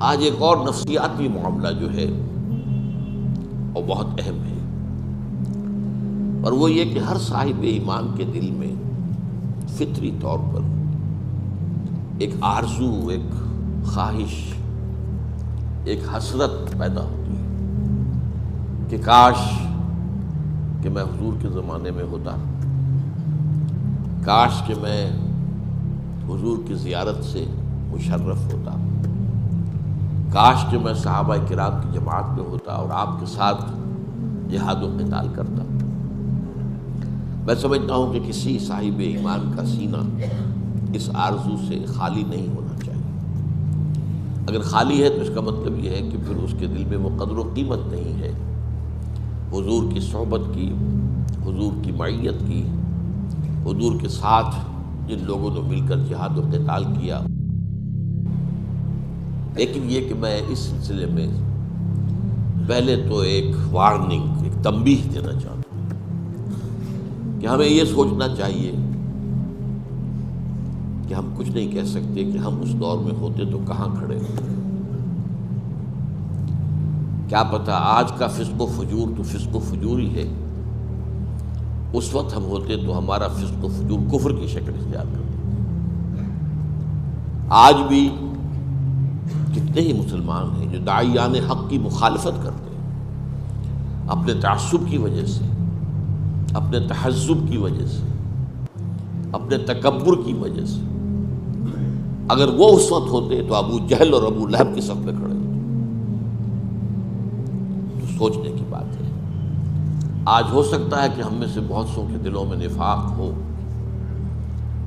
آج ایک اور نفسیاتی معاملہ جو ہے وہ بہت اہم ہے، اور وہ یہ کہ ہر صاحب ایمان کے دل میں فطری طور پر ایک آرزو، ایک خواہش، ایک حسرت پیدا ہوتی ہے کہ کاش کہ میں حضور کے زمانے میں ہوتا، کاش کہ میں حضور کی زیارت سے مشرف ہوتا، کاش کہ میں صحابہ کرام کی جماعت میں ہوتا اور آپ کے ساتھ جہاد و قتال کرتا۔ میں سمجھتا ہوں کہ کسی صاحب ایمان کا سینہ اس آرزو سے خالی نہیں ہونا چاہیے۔ اگر خالی ہے تو اس کا مطلب یہ ہے کہ پھر اس کے دل میں وہ قدر و قیمت نہیں ہے حضور کی صحبت کی، حضور کی معیت کی، حضور کے ساتھ جن لوگوں نے مل کر جہاد و قتال کیا۔ لیکن یہ کہ میں اس سلسلے میں پہلے تو ایک وارننگ، ایک تنبیہ دینا چاہتا ہوں کہ ہمیں یہ سوچنا چاہیے کہ ہم کچھ نہیں کہہ سکتے کہ ہم اس دور میں ہوتے تو کہاں کھڑے ہوتے۔ کیا پتہ آج کا فسق و فجور تو فسق و فجور ہی ہے، اس وقت ہم ہوتے تو ہمارا فسق و فجور کفر کی شکل اختیار کرتے۔ آج بھی کتنے ہی مسلمان ہیں جو داعیان حق کی مخالفت کرتے ہیں اپنے تعصب کی وجہ سے، اپنے تحزب کی وجہ سے، اپنے تکبر کی وجہ سے۔ اگر وہ اس وقت ہوتے تو ابو جہل اور ابو لہب کی صف میں کھڑے ہوتے۔ تو سوچنے کی بات ہے۔ آج ہو سکتا ہے کہ ہم میں سے بہت سو کے دلوں میں نفاق ہو،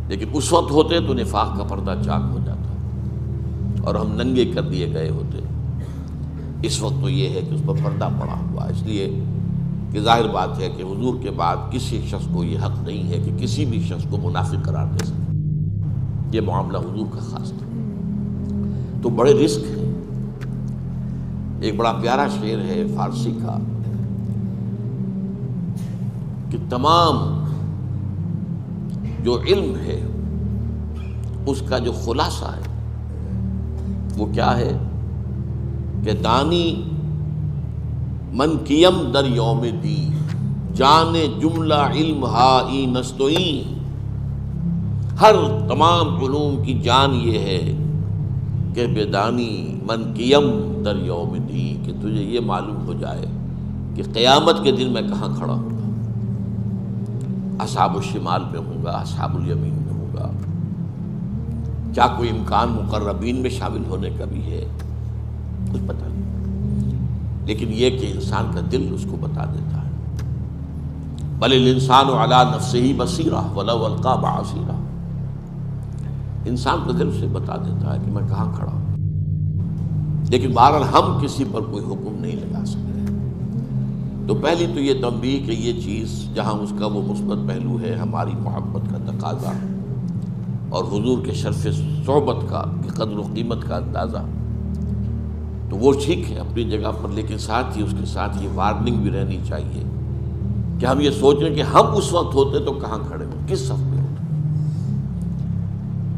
لیکن اس وقت ہوتے تو نفاق کا پردہ چاک ہو جاتا اور ہم ننگے کر دیے گئے ہوتے۔ اس وقت تو یہ ہے کہ اس پر پردہ پڑا ہوا، اس لیے کہ ظاہر بات ہے کہ حضور کے بعد کسی شخص کو یہ حق نہیں ہے کہ کسی بھی شخص کو منافق قرار دے سکے۔ یہ معاملہ حضور کا خاص تھا، تو بڑے رسک ہیں۔ ایک بڑا پیارا شعر ہے فارسی کا کہ تمام جو علم ہے اس کا جو خلاصہ ہے وہ کیا ہے کہ دانی من کیم در یوم دی، جانے جملہ علم ہائی نستوئی۔ ہر تمام علوم کی جان یہ ہے کہ بدانی من کیم در یوم دی، کہ تجھے یہ معلوم ہو جائے کہ قیامت کے دن میں کہاں کھڑا ہوں گا۔ اصحاب الشمال میں ہوں گا، اصحاب الیمین میں ہوں گا، کیا کوئی امکان مقربین میں شامل ہونے کا بھی ہے، کچھ پتہ نہیں۔ لیکن یہ کہ انسان کا دل اس کو بتا دیتا ہے۔ بل الانسان علی نفسہ بصیرہ ولو القی معاذیرہ۔ انسان کا دل اسے بتا دیتا ہے کہ میں کہاں کھڑا ہوں، لیکن بہرحال ہم کسی پر کوئی حکم نہیں لگا سکتے۔ تو پہلی تو یہ تنبیہ کہ یہ چیز جہاں اس کا وہ مثبت پہلو ہے، ہماری محبت کا تقاضا اور حضور کے شرف صحبت کا قدر و قیمت کا اندازہ، تو وہ ٹھیک ہے اپنی جگہ پر، لیکن ساتھ ہی اس کے ساتھ یہ وارننگ بھی رہنی چاہیے کہ ہم یہ سوچیں کہ ہم اس وقت ہوتے تو کہاں کھڑے ہوتے، کس صف میں ہوتے۔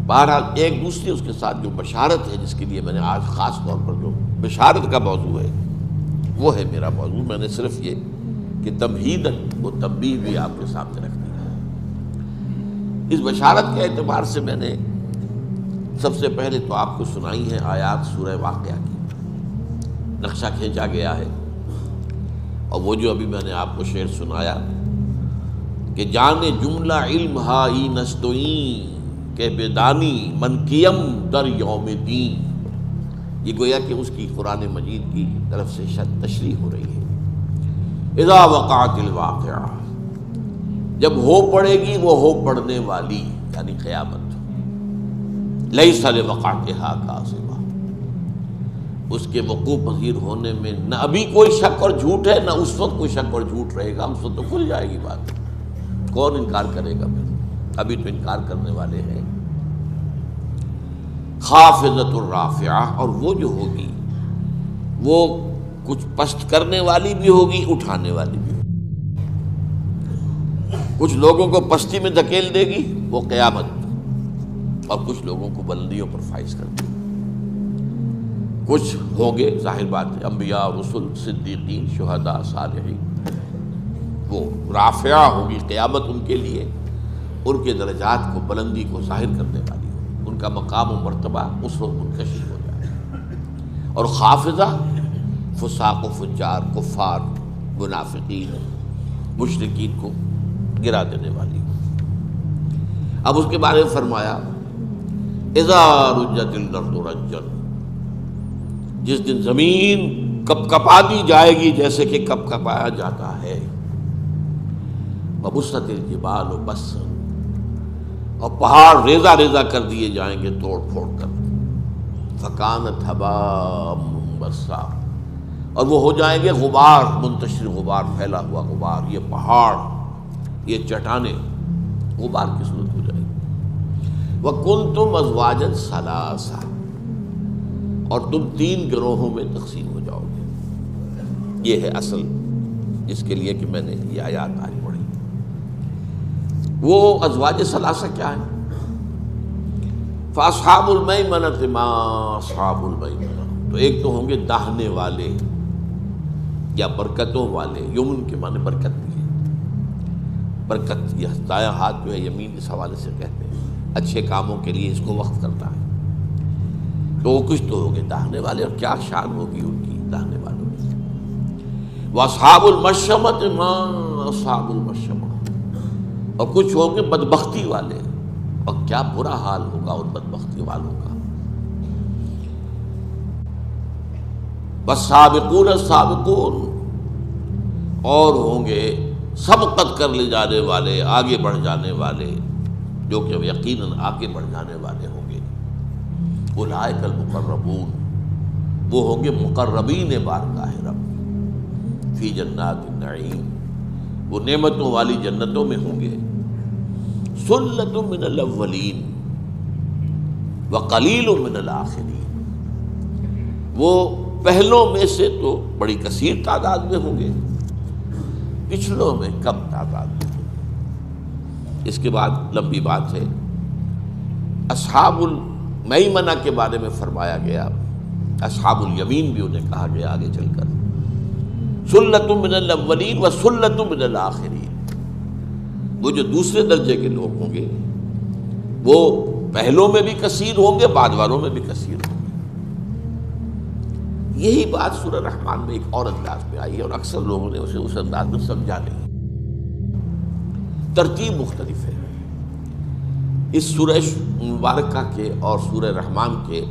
بہرحال ایک دوسری اس کے ساتھ جو بشارت ہے، جس کے لیے میں نے آج خاص طور پر جو بشارت کا موضوع ہے وہ ہے میرا موضوع۔ میں نے صرف یہ کہ تمہیداً وہ تنبیہ بھی آپ کے سامنے رکھ دی ہے۔ اس بشارت کے اعتبار سے میں نے سب سے پہلے تو آپ کو سنائی ہے آیات سورہ واقعہ کی، نقشہ کھینچا گیا ہے، اور وہ جو ابھی میں نے آپ کو شعر سنایا کہ جانے جملہ علم ہائی نستوئیں کہ بدانی من کیم در یوم دین، یہ گویا کہ اس کی قرآن مجید کی طرف سے تشریح ہو رہی ہے۔ اذا وقعت الواقعہ، جب ہو پڑے گی وہ ہو پڑنے والی یعنی قیامت، لیس لوقعتہا کاذبہ، اس کے وقوع پذیر ہونے میں نہ ابھی کوئی شک اور جھوٹ ہے، نہ اس وقت کوئی شک اور جھوٹ رہے گا۔ اس وقت تو کھل جائے گی بات، کون انکار کرے گا پھر، ابھی تو انکار کرنے والے ہیں۔ خافضۃ الرافعہ، اور وہ جو ہوگی وہ کچھ پست کرنے والی بھی ہوگی، اٹھانے والی بھی ہوگی۔ کچھ لوگوں کو پستی میں دھکیل دے گی وہ قیامت، اور کچھ لوگوں کو بلندیوں پر فائز کر دے گی۔ کچھ ہوں گے ظاہر بات ہے انبیاء، رسل، صدیقین، شہداء، صالحین، وہ رافعہ ہوگی قیامت ان کے لیے، ان کے درجات کو، بلندی کو ظاہر کرنے والی ہو، ان کا مقام و مرتبہ اس وقت منکشف ہو جائے. اور خافضہ فساق و فجار، کفار، منافقین، مشرکین کو گرا دینے والی ہو. اب اس کے بارے میں فرمایا اذا رجت الارض رجا، جس دن زمین کپ کپا دی جائے گی جیسے کہ کپ کپایا جاتا ہے. وبست الجبال بسا، اور پہاڑ ریزہ ریزہ کر دیے جائیں گے توڑ پھوڑ کر. فکانت ہباء منبثا، اور وہ ہو جائیں گے غبار، منتشر غبار، پھیلا ہوا غبار. یہ پہاڑ، یہ چٹانیں غبار کی صورت ہو جائیں گی. وکنتم ازواجا ثلاثا، اور تم 3 گروہوں میں تقسیم ہو جاؤ گے. یہ ہے اصل جس کے لیے کہ میں نے یہ آیات آج پڑھی. وہ ازواج ثلاثہ کیا ہے؟ فاصحاب المیمنۃ ما اصحاب المیمنہ، تو ایک تو ہوں گے داہنے والے یا برکتوں والے. یمن کے معنی برکت بھی ہے. برکت، یہ دایاں ہاتھ جو ہے یمین اس حوالے سے کہتے ہیں، اچھے کاموں کے لیے اس کو وقت کرتا ہے. تو وہ کچھ تو ہوں گے داہنے والے، اور کیا شان ہوگی ان کی داہنے والوں کی. واصحاب المشأمۃ ما اصحاب المشأمہ، اور کچھ ہوں گے بدبختی والے، اور کیا برا حال ہوگا ان بدبختی والوں کا. والسابقون السابقون، اور ہوں گے سبقت کر لے جانے والے، آگے بڑھ جانے والے، جو کہ یقیناً آگے بڑھ جانے والے ہوں گے. اولئک المقربون، وہ ہوں گے مقربین بارگاہ رب، فی جنات النعیم، وہ نعمتوں والی جنتوں میں ہوں گے. ثلۃ من الاولین وقلیل من الآخرین، وہ پہلوں میں سے تو بڑی کثیر تعداد میں ہوں گے، پچھلوں میں کم تعداد میں ہوں گے. اس کے بعد لمبی بات ہے. اصحاب المیمنہ کے بارے میں فرمایا گیا، اصحاب الیمین بھی انہیں کہا گیا آگے چل کر. ثلۃ من الاولین وثلۃ من الآخرین، وہ جو دوسرے درجے کے لوگ ہوں گے وہ پہلوں میں بھی کثیر ہوں گے، بعد والوں میں بھی کثیر ہوں گے. یہی بات سورہ رحمان میں ایک اور انداز میں آئی ہے، اور اکثر لوگوں نے اسے اس انداز میں سمجھا نہیں. ترتیب مختلف ہے. اس سورہ مبارکہ کے اور سورہ رحمان کے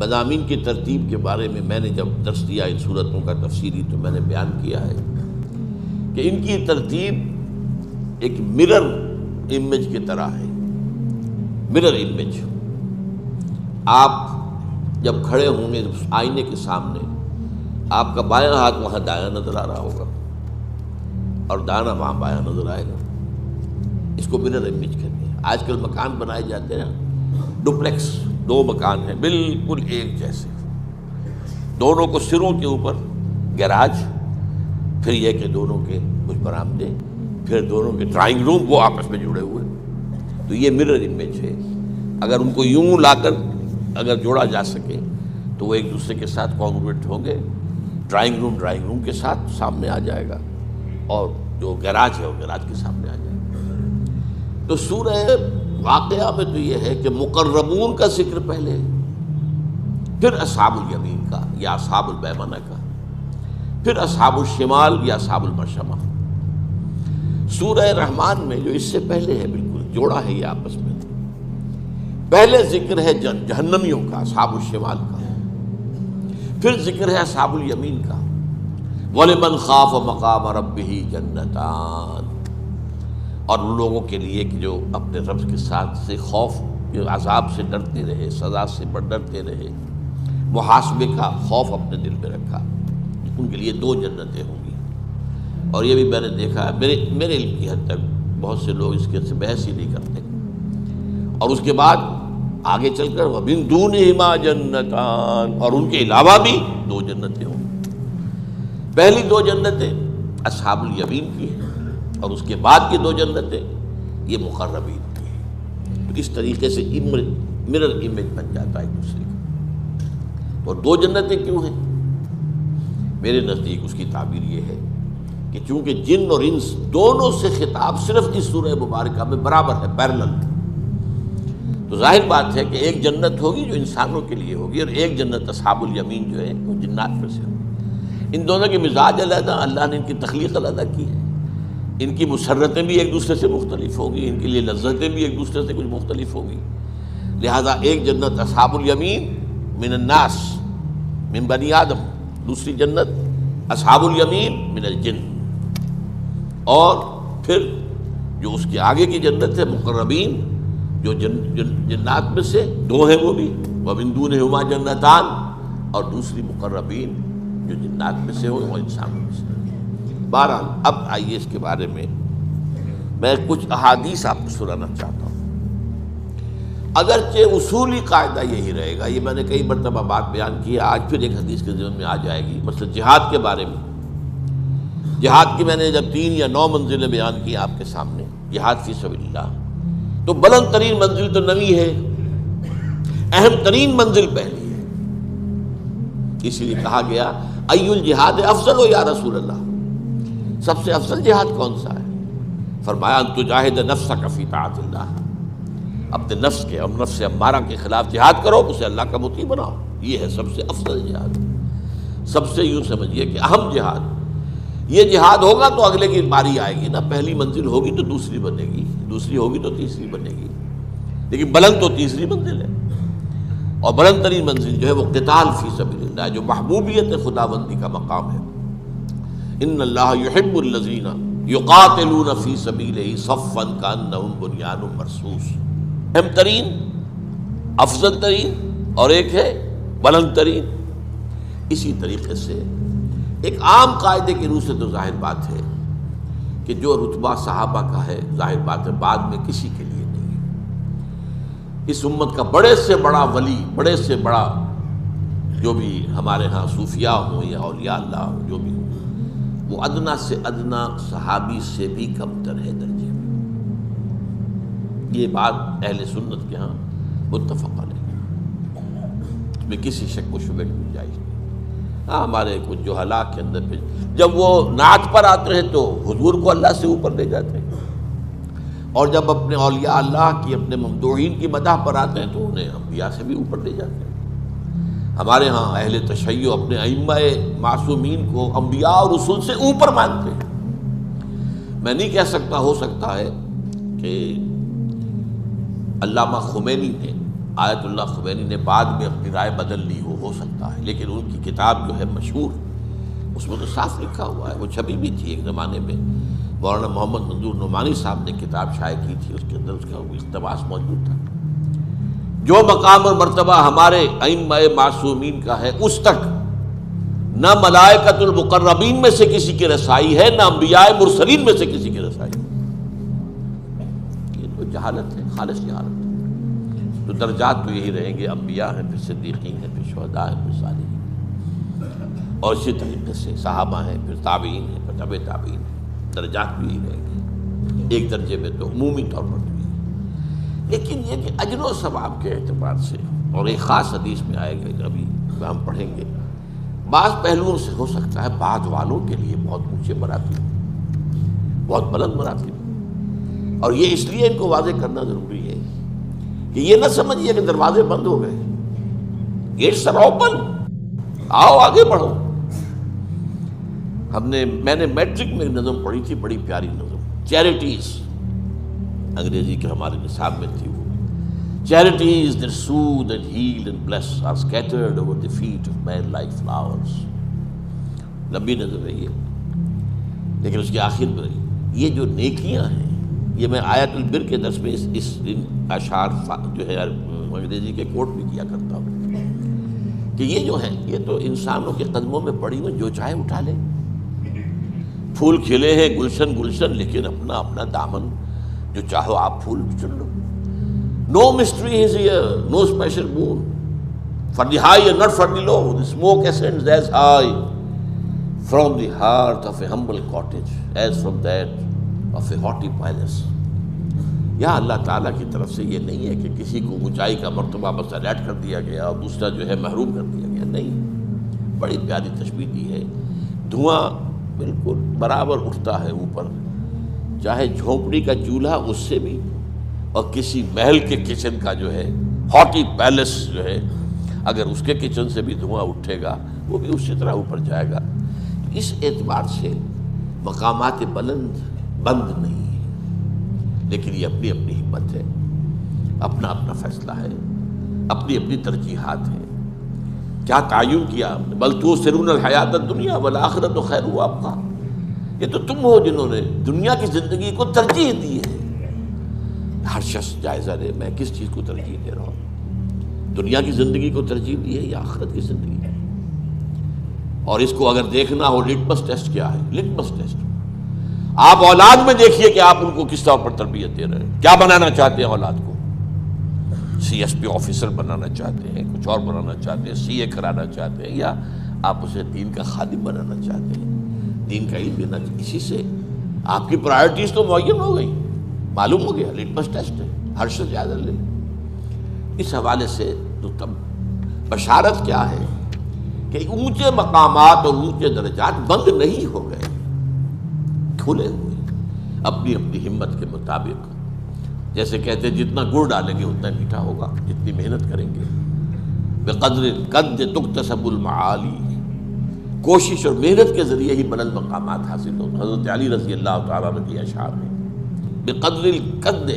مضامین کی ترتیب کے بارے میں میں نے جب درس دیا ان صورتوں کا تفصیلی، تو میں نے بیان کیا ہے کہ ان کی ترتیب ایک مرر امیج کی طرح ہے. مرر امیج، آپ جب کھڑے ہوں گے آئینے کے سامنے، آپ کا بایاں ہاتھ وہاں دایاں نظر آ رہا ہوگا اور دانا وہاں بایاں نظر آئے گا. اس کو مرر امیج کہتے ہیں. آج کل مکان بنائے جاتے ہیں ڈپلیکس، 2 مکان ہیں بالکل ایک جیسے، دونوں کو سروں کے اوپر گیراج، پھر یہ کہ دونوں کے کچھ برآمدے، پھر دونوں کے ڈرائنگ روم، وہ آپس میں جڑے ہوئے. تو یہ مرر امیج ہے. اگر ان کو یوں لا کر اگر جوڑا جا سکے تو وہ ایک دوسرے کے ساتھ کانگروئنٹ ہوں گے. ڈرائنگ روم کے ساتھ سامنے آ جائے گا، اور جو گیراج ہے وہ گیراج کے سامنے آ جائے گا. تو سورہ واقعہ میں تو یہ ہے کہ مقربون کا ذکر پہلے، پھر اصحاب الیمین کا یا اصحاب المیمنہ کا، پھر اصحاب الشمال یا اصحاب المشأمہ. سورہ رحمان میں جو اس سے پہلے ہے، بالکل جوڑا ہے یہ آپس میں. پہلے ذکر ہے جہنمیوں کا، اصحاب الشمال کا، پھر ذکر ہے اصحاب الیمین کا. وَلِمَنْ خَافَ مَقَامَ رَبِّهِ جَنَّتَانِ، اور ان لوگوں کے لیے کہ جو اپنے رب کے ساتھ سے خوف، عذاب سے ڈرتے رہے، سزا سے ڈرتے رہے، محاسبے کا خوف اپنے دل میں رکھا، ان کے لیے 2 جنتیں ہوں گی. اور یہ بھی میں نے دیکھا ہے، میرے علم کی حد تک بہت سے لوگ اس کے سے بحث ہی نہیں کرتے. اور اس کے بعد آگے چل کر وَمِن دُونِهِمَا جَنَّتَانِ، اور ان کے علاوہ بھی 2 جنتیں ہوں گی. پہلی 2 جنتیں اصحاب الیمین کی ہیں، اور اس کے بعد کی 2 جنتیں یہ مقربین کی ہیں. تو اس طریقے سے مرر امیج بن جاتا ہے ایک دوسرے کا. اور دو جنتیں کیوں ہیں؟ میرے نزدیک اس کی تعبیر یہ ہے کہ چونکہ جن اور انس دونوں سے خطاب صرف اس سورہ مبارکہ میں برابر ہے، پیرلل، تو ظاہر بات ہے کہ ایک جنت ہوگی جو انسانوں کے لیے ہوگی، اور ایک جنت اصحاب الیمین جو ہے وہ جنات میں سے ہوگی۔ ان دونوں کے مزاج علیحدہ، اللہ نے ان کی تخلیق علیحدہ کی ہے، ان کی مسرتیں بھی ایک دوسرے سے مختلف ہوگی، ان کے لیے لذتیں بھی ایک دوسرے سے کچھ مختلف ہوگی، لہذا ایک جنت اصحاب الیمین من الناس من بنی آدم، دوسری جنت اصحاب الیمین من الجن، اور پھر جو اس کے آگے کی جنت ہے مقربین، جو جنات میں سے دو ہیں وہ بھی، وَمِن دُونِهُمَا جَنَّتَانِ، اور دوسری مقربین جو جنات میں سے ہو وہ انسانوں میں سے۔ بہرحال اب آئیے اس کے بارے میں کچھ احادیث آپ کو سنانا چاہتا ہوں۔ اگرچہ اصولی قاعدہ یہی رہے گا، یہ میں نے کئی مرتبہ بات بیان کی ہے، آج پھر ایک حدیث کے ذہن میں آ جائے گی، مثلا جہاد کے بارے میں۔ جہاد کی میں نے جب 3 یا 9 منزلیں بیان کی آپ کے سامنے، جہاد فی سبیل اللہ، تو بلند ترین منزل تو 9 ہے، اہم ترین منزل پہلی ہے، اسی لیے کہا گیا ای الجہاد افضل یا رسول اللہ، سب سے افضل جہاد کون سا ہے؟ فرمایا ان تجاہد نفسک فی طاعت اللہ، اپنے نفس کے اور نفس امارہ کے خلاف جہاد کرو، اسے اللہ کا مطیع بناؤ، یہ ہے سب سے افضل جہاد، سب سے یوں سمجھیے کہ اہم جہاد۔ یہ جہاد ہوگا تو اگلے کی باری آئے گی نا، پہلی منزل ہوگی تو دوسری بنے گی، دوسری ہوگی تو تیسری بنے گی، لیکن بلند تو تیسری منزل ہے، اور بلند ترین منزل جو ہے وہ قتال فی سبیل اللہ، جو محبوبیت خداوندی کا مقام ہے۔ ان اللہ یحب الذین یقاتلون فی سبیلہ صفا کانہم بنیان مرصوص، اہم ترین، افضل ترین، اور ایک ہے بلند ترین۔ اسی طریقے سے ایک عام قاعدے کی روح سے تو ظاہر بات ہے کہ جو رتبہ صحابہ کا ہے، ظاہر بات ہے بعد میں کسی کے لیے نہیں ہے۔ اس امت کا بڑے سے بڑا ولی، بڑے سے بڑا جو بھی ہمارے ہاں صوفیاء ہوں یا اولیاء اللہ ہوں، جو بھی ہوں، وہ ادنا سے ادنا صحابی سے بھی کم تر ہے درجے میں۔ یہ بات اہل سنت کے ہاں متفق علیہ، اس میں کسی شک و شبہ کی گنجائش نہیں۔ ہاں ہمارے کچھ جو ہلاک کے اندر پہ جب وہ نعت پر آتے ہیں تو حضور کو اللہ سے اوپر لے جاتے ہیں، اور جب اپنے اولیاء اللہ کی، اپنے ممدوحین کی مدح پر آتے ہیں تو انہیں انبیاء سے بھی اوپر لے جاتے ہیں۔ ہمارے ہاں اہل تشیع اپنے ائمہ معصومین کو انبیاء اور رسول سے اوپر مانتے ہیں۔ میں نہیں کہہ سکتا، ہو سکتا ہے کہ علامہ خمینی نے، آیت اللہ خمینی نے بعد میں اپنی رائے بدل لی ہو سکتا ہے، لیکن ان کی کتاب جو ہے مشہور، اس میں تو صاف لکھا ہوا ہے، وہ چھپی بھی تھی ایک زمانے میں، مولانا محمد منظور نعمانی صاحب نے کتاب شائع کی تھی، اس کے اندر اس کا وہ اقتباس موجود تھا۔ جو مقام اور مرتبہ ہمارے ائمہ معصومین کا ہے، اس تک نہ ملائکۃ المقربین میں سے کسی کی رسائی ہے، نہ انبیاء مرسلین میں سے کسی کی رسائی۔ یہ تو جہالت ہے، خالص جہالت ہے۔ تو درجات تو یہی رہیں گے، انبیاء ہیں، پھر صدیقین ہیں، پھر شہداء ہیں، پھر صالحین، اور اسی طریقے سے صحابہ ہیں، پھر تابعین ہیں، پھر تبع تابعین ہیں، درجات بھی یہی رہیں گے، ایک درجے میں تو عمومی طور پر بھی ہے۔ لیکن یہ کہ اجر و ثواب کے اعتبار سے، اور ایک خاص حدیث میں آئے گا، ابھی ہم پڑھیں گے، بعض پہلوؤں سے ہو سکتا ہے بعض والوں کے لیے بہت اونچے مراتب، بہت بلند مراتب، اور یہ اس لیے ان کو واضح کرنا ضروری ہے کہ یہ نہ سمجھیے کہ دروازے بند ہو گئے، گیٹس آر اوپن، آؤ آگے بڑھو۔ میں نے میٹرک میں نظم پڑھی تھی، بڑی پیاری نظم، چیریٹیز، انگریزی کے ہمارے نصاب میں تھی وہ، charities that soothe and heal and bless are scattered over the feet of men like flowers۔ لمبی نظم ہے یہ، لیکن اس کے آخر میں یہ جو نیکیاں ہیں، یہ میں آیت البر کے درس میں اس اشعار جو ہے انگریزی کے کوٹ بھی کیا کرتا ہوں کہ یہ جو ہے یہ تو انسانوں کے قدموں میں پڑی ہوئی، جو چاہے اٹھا لے۔ پھول کھلے ہیں گلشن گلشن، لیکن اپنا اپنا دامن جو چاہو آپ پھول چن لو۔ No mystery is here, no special moon for the high and not for the low. The smoke ascends as high from the heart of a humble cottage as from that of a haughty palace۔ یہاں اللہ تعالیٰ کی طرف سے یہ نہیں ہے کہ کسی کو اونچائی کا مرتبہ بس الرٹ کر دیا گیا اور دوسرا جو ہے محروم کر دیا گیا، نہیں، بڑی پیاری تشبیہ دی ہے۔ دھواں بالکل برابر اٹھتا ہے اوپر، چاہے جھونپڑی کا چولہا اس سے بھی، اور کسی محل کے کچن کا جو ہے ہاٹی پیلس جو ہے، اگر اس کے کچن سے بھی دھواں اٹھے گا وہ بھی اسی طرح اوپر جائے گا۔ اس اعتبار سے مقامات بلند بند نہیں ہے، لیکن یہ اپنی اپنی ہمت ہے، اپنا اپنا فیصلہ ہے، اپنی اپنی ترجیحات ہیں۔ کیا تعین کیا آپ نے؟ بل تؤثرون الحیات الدنیا والآخرۃ خیر وابقیٰ، یہ تو تم ہو جنہوں نے دنیا کی زندگی کو ترجیح دی ہے۔ ہر شخص جائزہ لے، میں کس چیز کو ترجیح دے رہا ہوں؟ دنیا کی زندگی کو ترجیح دی ہے یا آخرت کی زندگی؟ اور اس کو اگر دیکھنا ہو، لٹمس ٹیسٹ کیا ہے؟ لٹمس ٹیسٹ آپ اولاد میں دیکھیے کہ آپ ان کو کس طور پر تربیت دے رہے ہیں۔ کیا بنانا چاہتے ہیں اولاد کو؟ سی ایس پی آفیسر بنانا چاہتے ہیں، کچھ اور بنانا چاہتے ہیں، سی اے کرانا چاہتے ہیں، یا آپ اسے دین کا خادم بنانا چاہتے ہیں، دین کا علم دینا چاہتے ہیں؟ اسی سے آپ کی پرائرٹیز تو معین ہو گئی، معلوم ہو گیا، لٹمس ٹیسٹ ہے، ہر شخص جائزہ لے لے۔ اس حوالے سے تو تب بشارت کیا ہے کہ اونچے مقامات اور اونچے درجات بند نہیں ہو گئے، کھلے ہوئے اپنی اپنی ہمت کے مطابق۔ جیسے کہتے ہیں جتنا گڑ ڈالیں گے اتنا میٹھا ہوگا، جتنی محنت کریں گے۔ بقدر القد تکتسب المعالی، کوشش اور محنت کے ذریعے ہی بلند مقامات حاصل ہوتے۔ حضرت علی رضی اللہ تعالیٰ عنہ کے اشعار ہیں، بقدر القد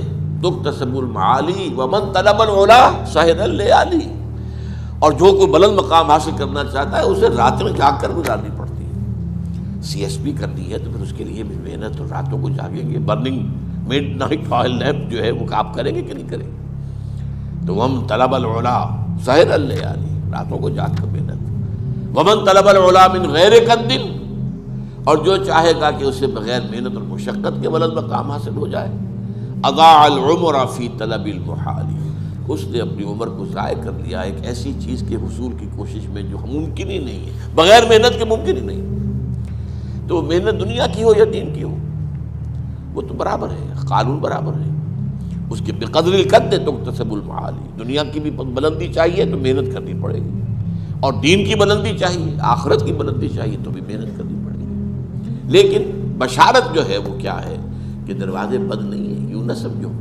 تکتسب المعالی ومن طلب العلا سہر اللیالی، اور جو کوئی بلند مقام حاصل کرنا چاہتا ہے اسے راتیں جاگ کر گزارنی پڑتی ہے۔ سی ایس پی کرنی ہے تو پھر اس کے لیے بھی محنت، اور راتوں کو جاگیں گے، burning mid night oil lamp جو ہے وہ آپ کریں گے کہ نہیں کریں گے؟ تو ومن طلب العلا سہر اللیالی، راتوں کو جاگ کر محنت۔ ومن طلب العلا من غیر قد، اور جو چاہے گا کہ اسے بغیر محنت اور مشقت کے بلند مقام حاصل ہو جائے، اضاع العمر فی طلب المحال، اس نے اپنی عمر کو ضائع کر لیا ایک ایسی چیز کے حصول کی کوشش میں جو ممکن ہی نہیں ہے، بغیر محنت کے ممکن ہی نہیں۔ تو محنت دنیا کی ہو یا دین کی ہو، وہ تو برابر ہے، قانون برابر ہے اس کے۔ بقدر القد تکتسب المعالی، دنیا کی بھی بلندی چاہیے تو محنت کرنی پڑے گی، اور دین کی بلندی چاہیے، آخرت کی بلندی چاہیے تو بھی محنت کرنی پڑے گی۔ لیکن بشارت جو ہے وہ کیا ہے کہ دروازے بند نہیں ہیں۔ یوں نہ سمجھو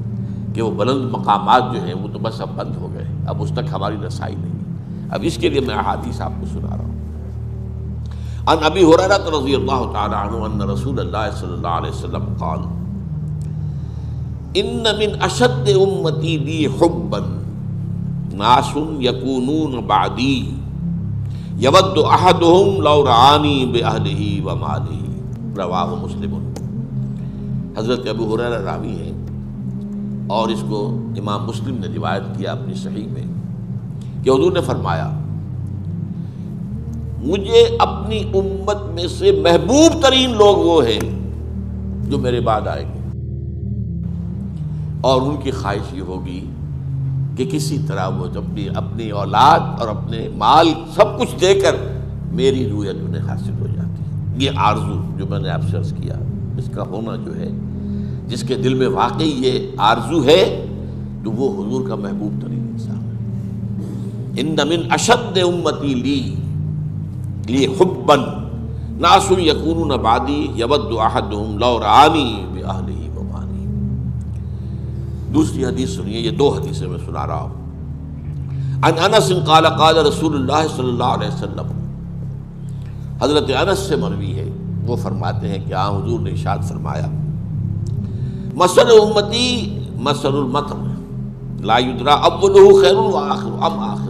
کہ وہ بلند مقامات جو ہیں وہ تو بس اب بند ہو گئے، اب اس تک ہماری رسائی نہیں۔ اب اس کے لیے میں احادیث آپ کو سنا رہا ہوں۔ عن ابی ہریرہ رضی اللہ تعالی عنہ ان رسول اللہ صلی اللہ علیہ وسلم قال ان من اشد امتی لی حبا ناس یکونون بعدی یود احدهم لو رعانی باہلہ ومالہ، رواہ مسلم۔ حضرت ابو ہریرہ راوی ہیں، اور اس کو امام مسلم نے روایت کیا اپنی صحیح میں کہ حضور نے فرمایا مجھے اپنی امت میں سے محبوب ترین لوگ وہ ہیں جو میرے بعد آئیں گے، اور ان کی خواہش یہ ہوگی کہ کسی طرح وہ اپنی اولاد اور اپنے مال سب کچھ دے کر میری رویت انہیں حاصل ہو جاتی ہے۔ یہ آرزو جو میں نے آپ سے عرض کیا، اس کا ہونا جو ہے، جس کے دل میں واقعی یہ آرزو ہے تو وہ حضور کا محبوب ترین انسان ہے۔ ان من اشد امتی لی حبا ناس یکونون بعدی یود احدهم لو رعانی باہلہ ومالہ۔ دوسری حدیث سنیے، یہ دو حدیثیں میں سنا رہا ہوں۔ عن انس قال قال رسول اللہ صلی اللہ علیہ وسلم، حضرت انس سے مروی ہے، وہ فرماتے ہیں کہ حضور نے ارشاد فرمایا مثل امتی مثل المطر لا یدری اولہ خیر وآخرہ ام آخرہ۔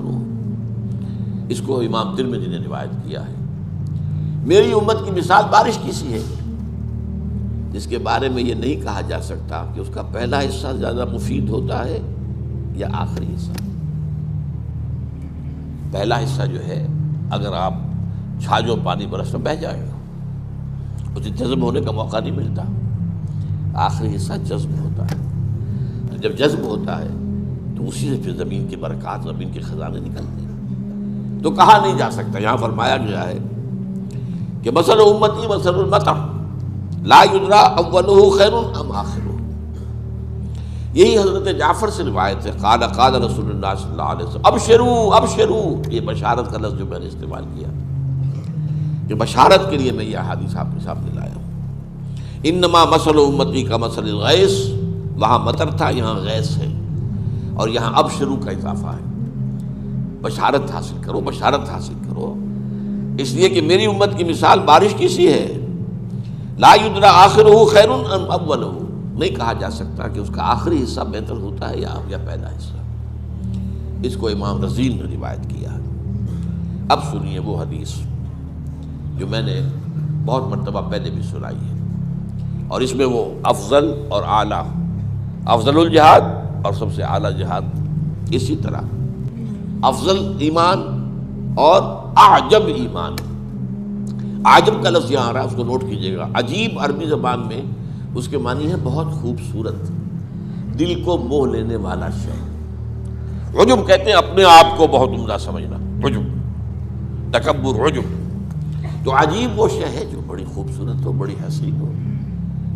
اس کو امام ترمذی نے روایت کیا ہے۔ میری امت کی مثال بارش کی سی ہے، جس کے بارے میں یہ نہیں کہا جا سکتا کہ اس کا پہلا حصہ زیادہ مفید ہوتا ہے یا آخری حصہ۔ پہلا حصہ جو ہے اگر آپ چھاجو پانی برس میں بہہ جائے گا، اسے جذب ہونے کا موقع نہیں ملتا۔ آخری حصہ جذب ہوتا ہے، تو جب جذب ہوتا ہے تو اسی سے پھر زمین کی برکات، زمین کے خزانے نکلتے ہیں۔ تو کہا نہیں جا سکتا، یہاں فرمایا گیا ہے کہ مثل امتی مثل المطر لا یدری اولہ خیر ام آخرہ، یہی حضرت جعفر سے روایت ہے، قال قال رسول اللہ صلی اللہ علیہ وسلم ابشروا ابشروا، یہ بشارت کا لفظ جو میں نے استعمال کیا کہ بشارت کے لیے میں یہ احادیث آپ کے سامنے لایا ہوں۔ انما مثل امتی کا مثل الغیث، وہاں مطر تھا، یہاں غیث ہے، اور یہاں ابشروا کا اضافہ ہے، بشارت حاصل کرو، بشارت حاصل کرو، اس لیے کہ میری امت کی مثال بارش کی سی ہے، لا یدری آخرہ خیر ام اولہ، نہیں کہا جا سکتا کہ اس کا آخری حصہ بہتر ہوتا ہے یا پہلا حصہ۔ اس کو امام رزین نے روایت کیا ہے۔ اب سنیے وہ حدیث جو میں نے بہت مرتبہ پہلے بھی سنائی ہے، اور اس میں وہ افضل اور اعلیٰ، افضل الجہاد اور سب سے اعلیٰ جہاد، اسی طرح افضل ایمان اور اعجب ایمان۔ عجب کا لفظ یہاں آ رہا ہے، اس کو نوٹ کیجئے گا۔ عجیب عربی زبان میں اس کے معنی ہے بہت خوبصورت، دل کو موہ لینے والا شے۔ عجب کہتے ہیں اپنے آپ کو بہت عمدہ سمجھنا، عجب، تکبر، عجب۔ تو عجیب وہ شے ہے جو بڑی خوبصورت ہو، بڑی حسین ہو،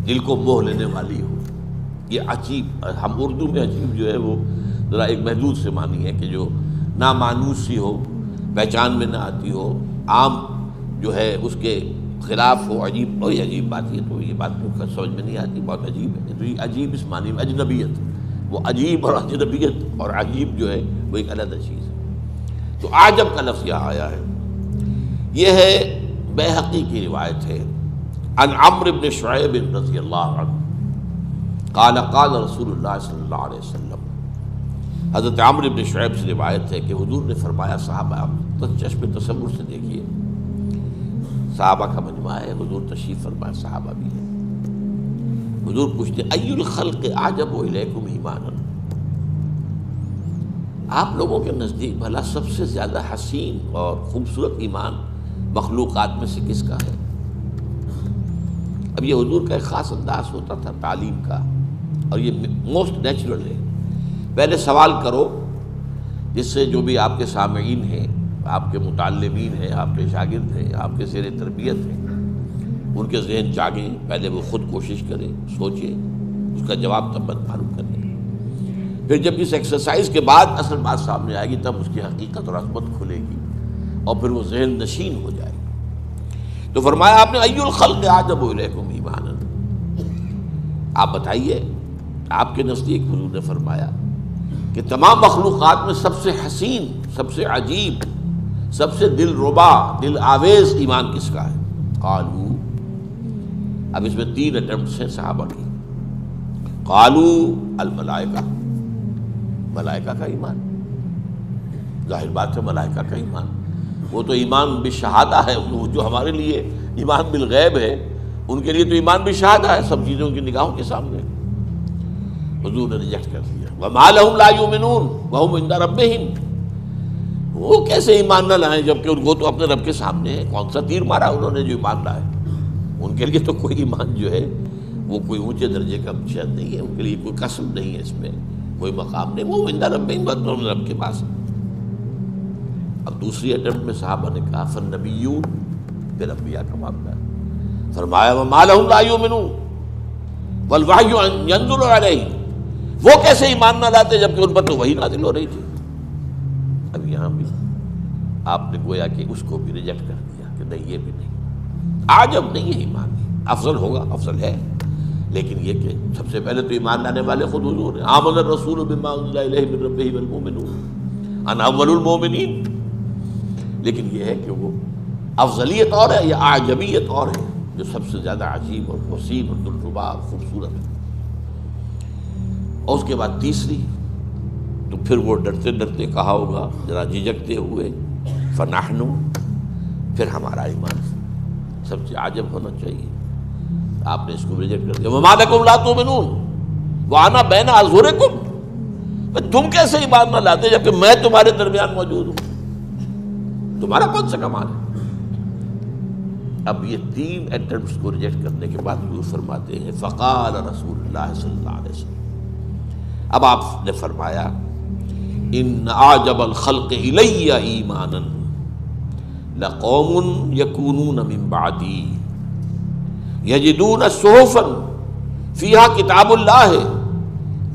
دل کو موہ لینے والی ہو، یہ عجیب۔ ہم اردو میں عجیب جو ہے وہ ذرا ایک محدود سے معنی ہے کہ جو نامانوس سی ہو، پہچان میں نہ آتی ہو، عام جو ہے اس کے خلاف ہو، عجیب، کوئی عجیب بات ہے تو یہ بات سمجھ میں نہیں آتی، بہت عجیب ہے۔ تو یہ عجیب اس معنی میں اجنبیت، وہ عجیب اور اجنبیت اور عجیب جو ہے وہ ایک علیحدہ چیز ہے۔ تو عجب کا لفظ یہاں آیا ہے، یہ ہے بیہقی کی روایت ہے، عن عمرو بن شعیب رضی اللہ عنہ قال قال رسول اللہ صلی اللہ علیہ وسلم، حضرت عمرو بن شعیب سے روایت ہے کہ حضور نے فرمایا، صحابہ تو چشم تصور سے دیکھیے، صحابہ کا مجمع ہے، حضور تشریف فرمائے، صحابہ بھی ہے۔ حضور پوچھتے ای الخلق اعجب الیکم ایمانا، آپ لوگوں کے نزدیک بھلا سب سے زیادہ حسین اور خوبصورت ایمان مخلوقات میں سے کس کا ہے؟ اب یہ حضور کا ایک خاص انداز ہوتا تھا تعلیم کا، اور یہ موسٹ نیچرل ہے۔ پہلے سوال کرو، جس سے جو بھی آپ کے سامعین ہیں، آپ کے متعلمین ہیں، آپ کے شاگرد ہیں، آپ کے زیر تربیت ہیں، ان کے ذہن جاگیں، پہلے وہ خود کوشش کریں، سوچیں، اس کا جواب تب معلوم کریں۔ پھر جب اس ایکسرسائز کے بعد اصل بات سامنے آئے گی، تب اس کی حقیقت اور عظمت کھلے گی، اور پھر وہ ذہن نشین ہو جائے گی۔ تو فرمایا آپ نے ای الخلق اعجب الیکم ایمانا، آپ بتائیے، آپ کے نزدیک حضور نے فرمایا کہ تمام مخلوقات میں سب سے حسین، سب سے عجیب، سب سے دل ربا، دل آویز ایمان کس کا ہے؟ قالو، اب اس میں 3 اٹمپٹس ہیں صحابہ کی۔ قالو الملائکہ، ملائکہ کا ایمان، ظاہر بات ہے ملائکہ کا ایمان، وہ تو ایمان بالشہادہ ہے، جو ہمارے لیے ایمان بالغیب ہے، ان کے لیے تو ایمان بالشہادہ ہے، سب چیزوں کی نگاہوں کے سامنے۔ حضور نے ریجیکٹ کر دیا، وَمَا لَهُمْ لَا يُؤْمِنُونَ وَهُمْ عِندَ رَبِّهِمْ، وہ کیسے ایمان نہ لائیں جبکہ ان کو تو اپنے رب کے سامنے ہے؟ کون سا تیر مارا انہوں نے جو ایمان لائے؟ ان کے لیے تو کوئی ایمان جو ہے وہ کوئی اونچے درجے کا شاید نہیں ہے، ان کے لیے کوئی قسم نہیں ہے، اس میں کوئی مقام نہیں، وہ عند ربہم، بس اپنے رب کے پاس۔ اب دوسری اٹمپٹ میں صحابہ نے کہا فالنبیون، پھر انبیاء کا معاملہ ہے، فرمایا وَمَا لَهُمْ لَا يُؤْمِنُونَ وَالْوَحْيُ يَنزِلُ عَلَيْهِمْ، وہ کیسے ایمان نہ لاتے جبکہ ان پر تو وحی نازل ہو رہی تھی؟ اب یہاں بھی آپ نے گویا کہ اس کو بھی ریجیکٹ کر دیا کہ نہیں، یہ بھی نہیں، عجب نہیں ہے ایمان، افضل ہوگا، افضل ہے، لیکن یہ کہ سب سے پہلے تو ایمان لانے والے خود حضور ہیں۔ آمن الرسول بما انزل الیہ من ربہ والمؤمنون انا اول المؤمنین، لیکن یہ ہے کہ وہ افضلیت اور ہے یا اعجبیت اور ہے، جو سب سے زیادہ عجیب اور حسین اور دلربا اور خوبصورت ہے۔ اور اس کے بعد تیسری، تو پھر وہ ڈرتے ڈرتے کہا ہوگا، ذرا جھجکتے ہوئے، فنحن، پھر ہمارا ایمان سب سے عجب ہونا چاہیے۔ آپ نے اس کو ریجیکٹ کر دیا، وَمَا لَكُمْ لَا تُؤْمِنُونَ وَأَنَا بَيْنَ أَظْهُرِكُمْ، تم کیسے ایمان نہ لاتے جبکہ میں تمہارے درمیان موجود ہوں؟ تمہارا کون سا کمال ہے؟ اب یہ 3 اٹمپٹس کو ریجیکٹ کرنے کے بعد حضور فرماتے ہیں فقال رسول اللہ صلی اللہ علیہ وسلم، اب آپ نے فرمایا ان اعجب الخلق الی ایمانا لقوم یکونون من بعدی یجدون صحفا فیہا کتاب اللہ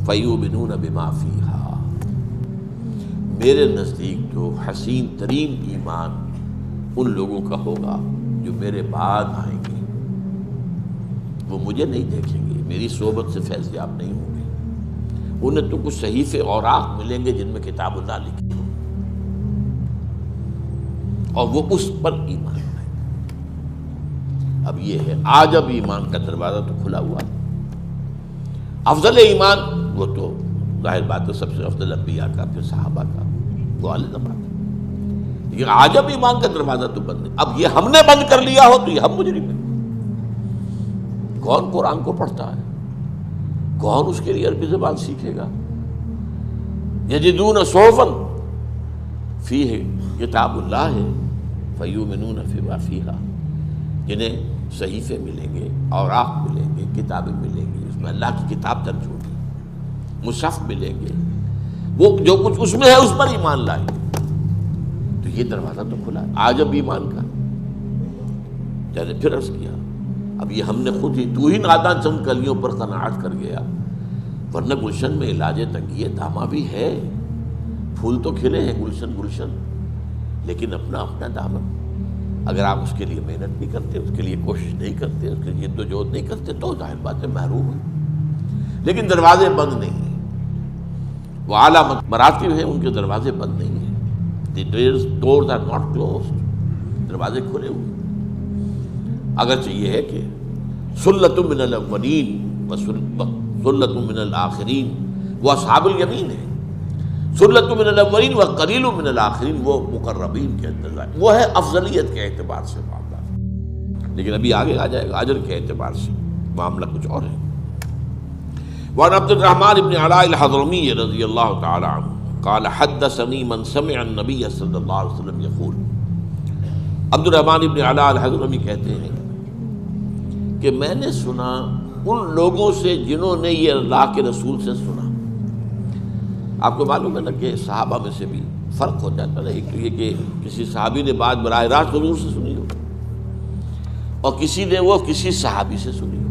فَيُؤْمِنُونَ بِمَا فِيهَا، میرے نزدیک جو حسین ترین ایمان ان لوگوں کا ہوگا جو میرے بعد آئیں گے، وہ مجھے نہیں دیکھیں گے، میری صحبت سے فیض یاب نہیں ہوں گے، انہیں تو کچھ صحیفے اوراق ملیں گے جن میں کتاب اللہ لکھی ہو، اور وہ اس پر ایمان لائیں گے۔ اب یہ ہے آج اب ایمان کا دروازہ تو کھلا ہوا ہے۔ افضل ایمان وہ تو ظاہر بات ہے سب سے افضل انبیاء کا، پھر صحابہ کا، وہ علیہ بات ہے، لیکن آج اب ایمان کا دروازہ تو بند ہے۔ اب یہ ہم نے بند کر لیا ہو تو یہ ہم مجرم ہیں۔ کون قرآن کو پڑھتا ہے؟ کون اس کے لیے عربی زبان سیکھے گا؟ یجدون صحفا فیہ کتاب اللہ ہے فیؤمنون بما فیہا، جنہیں صحیفے ملیں گے، اوراق ملیں گے، کتابیں ملیں گی، اس میں اللہ کی کتاب درج ہوگی، مصحف ملیں گے، وہ جو کچھ اس میں ہے اس پر ایمان لائیں گے۔ تو یہ دروازہ تو کھلا ہے آج اب ایمان کا۔ جیسے پھر عرض کیا، اب یہ ہم نے خود ہی، تو ہی ناداں چند کلیوں پر قناعت کر گیا، ورنہ گلشن میں علاج تنگی داماں بھی ہے، پھول تو کھلے ہیں گلشن گلشن، لیکن اپنا اپنا دامن اگر آپ اس کے لیے محنت نہیں کرتے، اس کے لیے کوشش نہیں کرتے، اس کے لیے جد و جہد نہیں کرتے تو ظاہر بات ہے محروم ہیں۔ لیکن دروازے بند نہیں ہیں، وہ اعلیٰ مراتب ہیں، ان کے دروازے بند نہیں ہیں۔ The doors are not closed، دروازے کھلے ہوئے۔ اگرچہ یہ ہے کہ سلۃ من الاولین و سلۃ من الآخرین، وہ اصحاب الیمین ہے، سلۃ من الاولین و قلیل من الآخرین وہ مقربین کے اندر، وہ ہے افضلیت کے اعتبار سے معاملہ، لیکن ابھی آگے آ جائے گا اجر کے اعتبار سے معاملہ کچھ اور ہے۔ وعن عبد الرحمن بن علاء الحضرمی رضی اللہ تعالی عنہ قال حدثني من سمع النبي صلی اللہ علیہ وسلم یقول، عبد الرحمن بن علاء الحضرمی کہتے ہیں کہ میں نے سنا ان لوگوں سے جنہوں نے یہ اللہ کے رسول سے سنا۔ آپ کو معلوم ہے نا کہ صحابہ میں سے بھی فرق ہو جاتا ہے، ایک تو یہ کہ کسی صحابی نے بات براہ راست حضور سے سنی ہو، اور کسی نے وہ کسی صحابی سے سنی ہو۔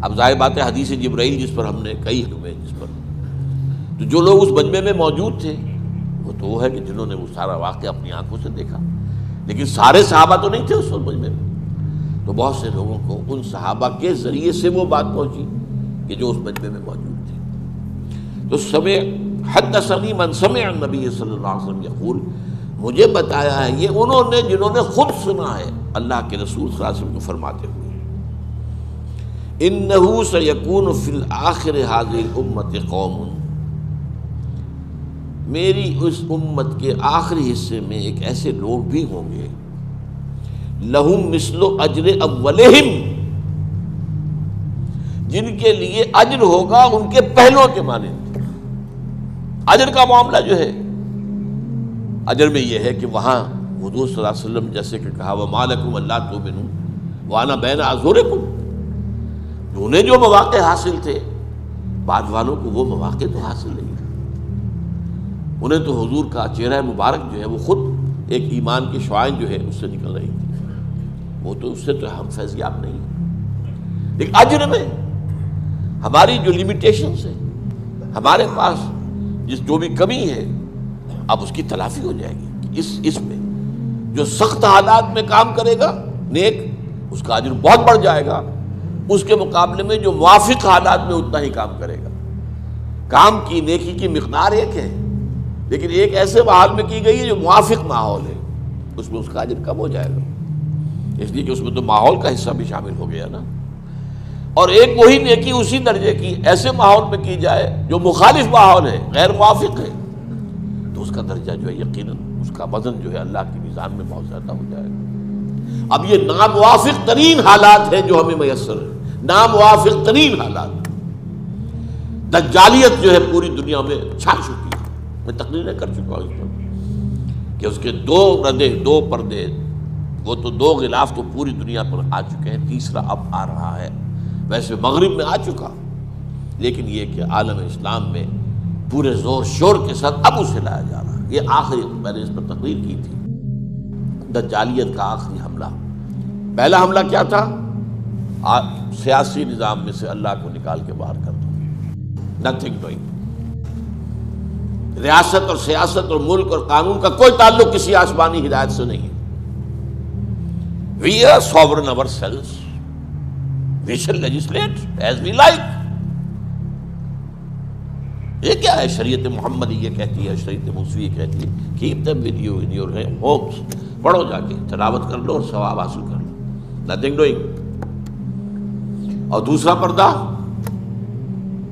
اب ظاہر بات ہے حدیث جبرائیل جس پر ہم نے کئی تمہیں جس پر تو جو لوگ اس مجمع میں موجود تھے وہ ہے کہ جنہوں نے وہ سارا واقعہ اپنی آنکھوں سے دیکھا، لیکن سارے صحابہ تو نہیں تھے اس وقت مجمع میں، تو بہت سے لوگوں کو ان صحابہ کے ذریعے سے وہ بات پہنچی کہ جو اس مجمع میں موجود تھے۔ تو حدثنی من سمع النبی صلی اللہ علیہ وسلم یقول، مجھے بتایا ہے یہ انہوں نے جنہوں نے خود سنا ہے اللہ کے رسول صلی اللہ علیہ وسلم کو فرماتے ہوئے، انہ سیکون فی الآخر ھذہ الامۃ قوم، میری اس امت کے آخری حصے میں ایک ایسے لوگ بھی ہوں گے، لہم مثل اجر اولہم، جن کے لیے اجر ہوگا ان کے پہلوں کے مانند۔ اجر کا معاملہ جو ہے، اجر میں یہ ہے کہ وہاں حضور صلی اللہ علیہ وسلم جیسے کہ کہا وَمَا لَكُمْ أَلَّا تُؤْمِنُوا وَأَنَا بَيْنَ أَظْهُرِكُمْ، انہیں جو مواقع حاصل تھے بعد والوں کو وہ مواقع تو حاصل نہیں تھے، انہیں تو حضور کا چہرہ مبارک جو ہے وہ خود ایک ایمان کی شعائیں جو ہے اس سے نکل رہی تھی، وہ تو اس سے تو ہم فیضیاب نہیں ہیں۔ لیکن اجر میں ہماری جو لیمیٹیشنز ہیں، ہمارے پاس جو بھی کمی ہے اب اس کی تلافی ہو جائے گی۔ اس میں جو سخت حالات میں کام کرے گا نیک، اس کا اجر بہت بڑھ جائے گا، اس کے مقابلے میں جو موافق حالات میں اتنا ہی کام کرے گا۔ کام کی نیکی کی مقدار ایک ہے، لیکن ایک ایسے ماحول میں کی گئی ہے جو موافق ماحول ہے، اس میں اس کا اجر کم ہو جائے گا، اس لیے کہ اس میں تو ماحول کا حصہ بھی شامل ہو گیا نا۔ اور ایک وہی نیکی اسی درجے کی ایسے ماحول میں کی جائے جو مخالف ماحول ہے، غیر موافق ہے، تو اس کا درجہ جو ہے یقیناً اس کا وزن جو ہے اللہ کی میزان میں بہت زیادہ ہو جائے گا۔ اب یہ ناموافق ترین حالات ہیں جو ہمیں میسر ہیں، ناموافق ترین حالات۔ دجالیت جو ہے پوری دنیا میں چھا چکی ہے، میں تقریریں کر چکا ہوں اس پر کہ اس کے دو پردے، وہ تو دو غلاف تو پوری دنیا پر آ چکے ہیں، تیسرا اب آ رہا ہے، ویسے مغرب میں آ چکا، لیکن یہ کہ عالم اسلام میں پورے زور شور کے ساتھ اب اسے لایا جا رہا ہے۔ یہ آخری میں نے اس پر تقریر کی تھی، دجالیت کا آخری حملہ۔ پہلا حملہ کیا تھا؟ سیاسی نظام میں سے اللہ کو نکال کے باہر کر دو، نتھنگ ڈوئنگ. ریاست اور سیاست اور ملک اور قانون کا کوئی تعلق کسی آسمانی ہدایت سے نہیں ہے. We are sovereign ourselves. We shall legislate as we like. یہ کیا ہے؟ شریعت محمدی یہ کہتی ہے، شریعت موسوی یہ کہتی ہے keep them with you in your homes. پڑھو جا کے، تلاوت کر لو اور ثواب حاصل کر لو. Nothing doing. اور دوسرا پردہ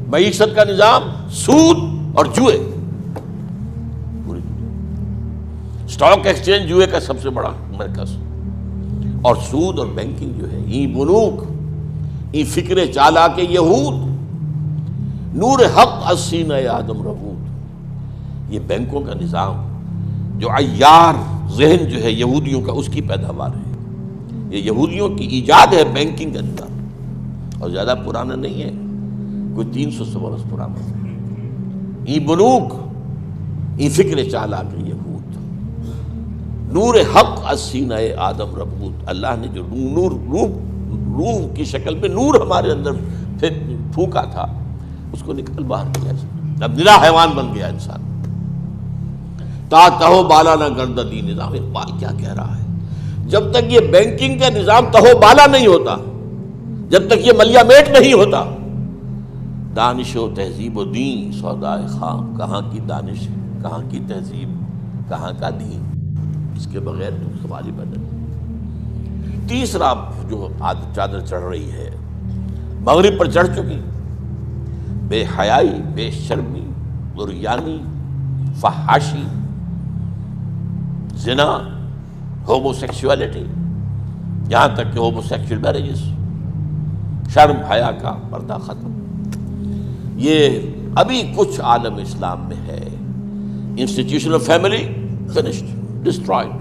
معیشت کا نظام، سود اور جوئے. پوری اسٹاک ایکسچینج جوئے کا سب سے بڑا مرکز، اور سود اور بینکنگ جو ہے، ای بنوک ای فکر چالاک یہود نور حق السینہ آدم ربود. یہ بینکوں کا نظام جو عیار ذہن جو ہے یہودیوں کا، اس کی پیداوار ہے. یہ یہودیوں کی ایجاد ہے بینکنگ کا نظام، اور زیادہ پرانا نہیں ہے، کوئی 300 برس پرانا ہے. ای بنوک ای فکر چالاک یہود نور حق السینہ آدم ربود. اللہ نے جو نور روح کی شکل میں نور ہمارے اندر پھر پھونکا تھا، اس کو نکل باہر کیا. اب نرا حیوان بن گیا انسان. تا تہو بالا نہ گردہ دی نظام. اقبال کیا کہہ رہا ہے؟ جب تک یہ بینکنگ کا نظام تہو بالا نہیں ہوتا، جب تک یہ ملیا میٹ نہیں ہوتا، دانش و تہذیب و دین سودائے خام. کہاں کی دانش، کہاں کی تہذیب، کہاں کا دین؟ اس کے بغیر تو سوال ہی بدل. تیسرا جو چادر چڑھ رہی ہے، مغرب پر چڑھ چکی، بے حیائی، بے شرمی، عریانی، فحاشی، زنا، ہومو سیکسولیٹی، یہاں تک کہ ہومو سیکسول میریجز. شرم حیا کا پردہ ختم. یہ ابھی کچھ عالم اسلام میں ہے. Institution of family finished, destroyed.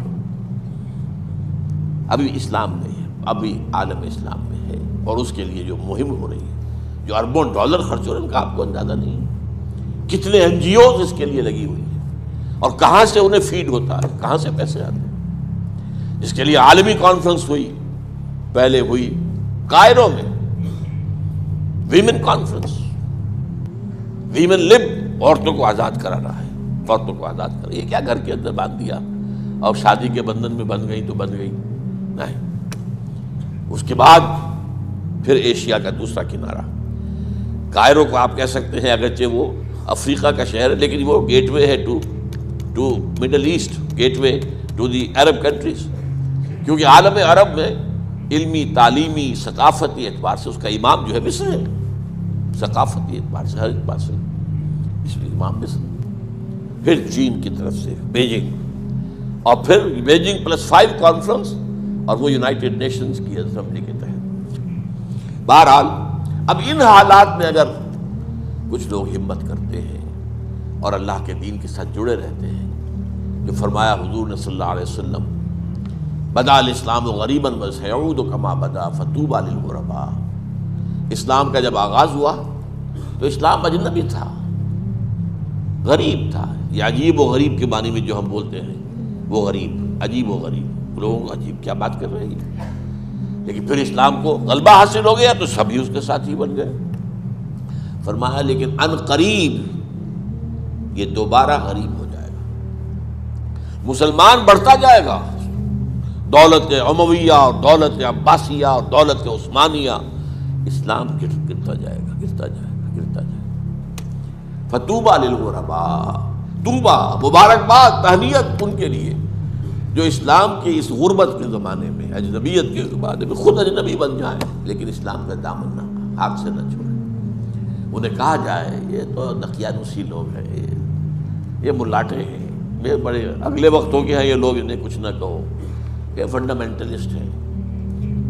ابھی اسلام میں ہے، ابھی عالم اسلام میں ہے. اور اس کے لیے جو مہم ہو رہی ہے، جو اربوں ڈالر خرچ ہو رہے ہیں، ان کا آپ کو اندازہ نہیں ہے. کتنے NGOs اس کے لیے لگی ہوئی ہیں، اور کہاں سے انہیں فیڈ ہوتا ہے، کہاں سے پیسے آتے ہیں. اس کے لیے عالمی کانفرنس ہوئی، پہلے ہوئی کائرو میں ویمن کانفرنس. ویمن لب، عورتوں کو آزاد کرا رہا ہے، عورتوں کو آزاد کر. یہ کیا گھر کے اندر باندھ دیا اور شادی کے بندھن میں بندھ گئی تو بندھ گئی؟ نہیں. اس کے بعد پھر ایشیا کا دوسرا کنارہ، کائرو کو آپ کہہ سکتے ہیں اگرچہ وہ افریقہ کا شہر ہے، لیکن وہ گیٹ وے ہے to middle east, gateway to the Arab countries. کیونکہ عالم عرب میں علمی، تعلیمی، ثقافتی اعتبار سے اس کا امام جو ہے مصر ہے. ثقافتی اعتبار سے، ہر اعتبار سے اس میں امام مصر. پھر چین کی طرف سے بیجنگ، اور پھر بیجنگ +5 کانفرنس، اور وہ یونائٹڈ نیشنز کی اسمبلی کے تحت. بہرحال اب ان حالات میں اگر کچھ لوگ ہمت کرتے ہیں اور اللہ کے دین کے ساتھ جڑے رہتے ہیں، جو فرمایا حضور نے صلی اللہ علیہ وسلم، بدا الاسلام غریبا وسیعود کما بدا فطوبى للغرباء. اسلام کا جب آغاز ہوا تو اسلام اجنبی تھا، غریب تھا. یہ عجیب و غریب کے معنی میں جو ہم بولتے ہیں، وہ غریب، عجیب و غریب. لوگوں کو عجیب کیا بات کر رہے ہیں، لیکن پھر اسلام کو غلبہ حاصل ہو گیا تو سبھی اس کے ساتھی بن گئے. فرمایا لیکن ان قریب یہ دوبارہ غریب ہو جائے گا. مسلمان بڑھتا جائے گا، دولت امویہ اور دولت عباسیہ اور دولت عثمانیہ، اسلام گرتا جائے گا، گرتا جائے گا، گرتا جائے گا. فطوبى للغرباء. طوبہ، مبارکباد، تہنیت ان کے لیے جو اسلام کی اس غربت کے زمانے میں، اجنبیت کے زمانے میں خود اجنبی بن جائیں لیکن اسلام کا دامن نہ ہاتھ سے نہ چھوڑیں. انہیں کہا جائے یہ تو دقیانوسی لوگ ہیں، یہ ملاٹے ہیں، یہ بڑے اگلے وقتوں کے ہیں یہ لوگ، انہیں کچھ نہ کہو، یہ فنڈامنٹلسٹ ہیں.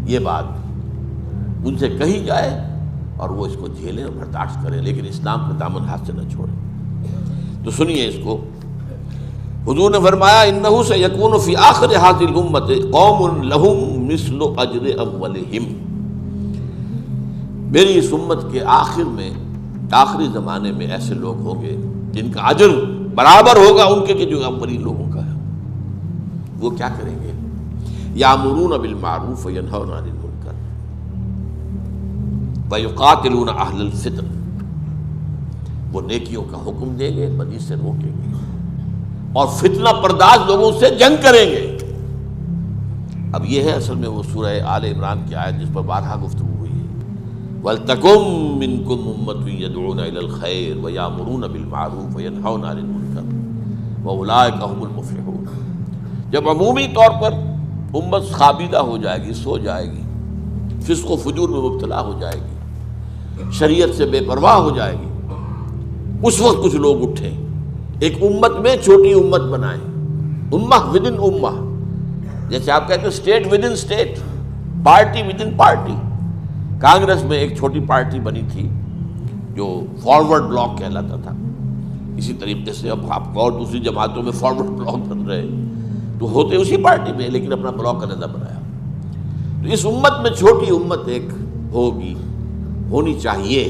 یہ بات ان سے کہی جائے اور وہ اس کو جھیلیں اور برداشت کریں، لیکن اسلام کا دامن ہاتھ سے نہ چھوڑیں. تو سنیے اس کو. حضور نے فرمایا انہ سیکون فی آخر ھذہ الامۃ قوم لہم مثل اجر اولہم. میری اس امت کے آخر میں، آخری زمانے میں ایسے لوگ ہوں گے جن کا اجر برابر ہوگا ان کے جو اولین لوگوں کا ہے. وہ کیا کریں گے؟ یامرون بالمعروف وینہون عن المنکر ویقاتلون اہل الفتن وہ نیکیوں کا حکم دیں گے، بدی سے روکیں گے، اور فتنہ پرداز لوگوں سے جنگ کریں گے۔ اب یہ ہے اصل میں وہ سورہ آل عمران کی آیت جس پر بارہا گفتگو ہوئی ہے، وَلْتَكُن مِّنكُمْ أُمَّةٌ يَدْعُونَ إِلَى الْخَيْرِ وَيَأْمُرُونَ بِالْمَعْرُوفِ وَيَنْهَوْنَ عَنِ الْمُنكَرِ وَأُولَٰئِكَ هُمُ الْمُفْلِحُونَ۔ جب عمومی طور پر امت خابیدہ ہو جائے گی، سو جائے گی، فسق و فجور میں مبتلا ہو جائے گی، شریعت سے بے پرواہ ہو جائے گی، اس وقت کچھ لوگ اٹھیں، ایک امت میں چھوٹی امت بنائیں، امہ ود ان امہ، جیسے آپ کہتے ہیں state with in state, party with in party. Congress میں ایک چھوٹی پارٹی بنی تھی جو فارورڈ بلاک کہلاتا تھا، اسی طریقے سے اب آپ اور دوسری جماعتوں میں فارورڈ بلاک بن رہے تو ہوتے اسی پارٹی میں، لیکن اپنا بلاک علیحدہ بنایا۔ تو اس امت میں چھوٹی امت ایک ہوگی، ہونی چاہیے،